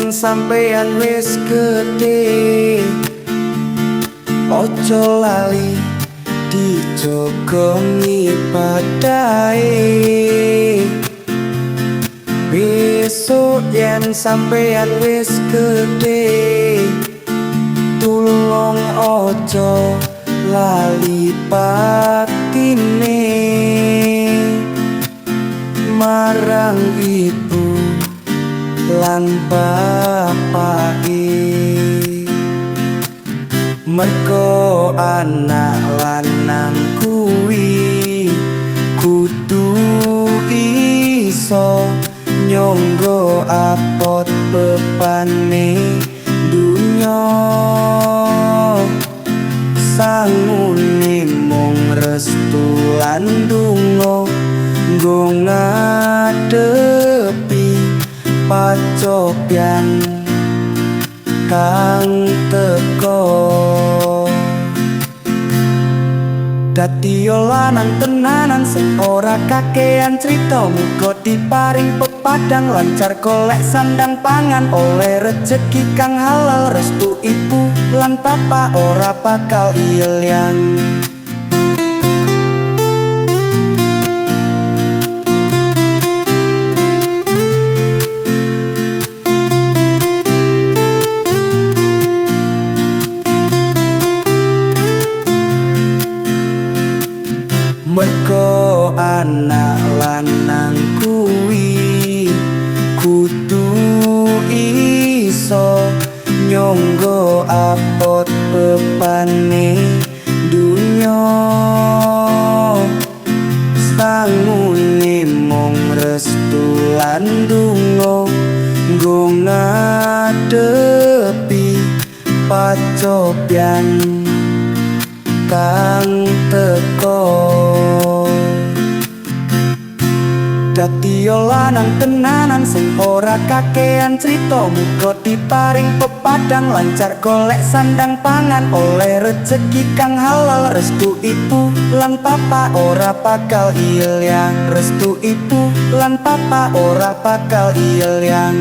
yen sampeyan wis gedhe, ojo lali dijogo ngibadahe. Besok yen sampeyan wis gedhe, tulung ojo lali patine marang ibu lan bapake. Mergo anak lanang kuwi kudu iso nyonggo apot bebane dunya. Sangune mung restu lan donga nggo ngadepi pacobyan kang teko. Dadi lanang tenanan sing ora kakean crita, muga diparing pepadang lancar golek sandang pangan, oleh rejeki kang halal, restu ibu lan bapak ora bakal ilang. Mergo anak lanang kuwi kudu iso nyonggo apot bebane dunya. Sangune mung restu lan donga nggo ngadepi pacobyan kang teko. Dadi lanang tenanan sing ora kakean crita, muga diparing pepadang lancar golek sandang pangan, oleh rejeki kang halal, restu ibu lan bapak ora bakal ilang, restu ibu lan bapak ora bakal ilang.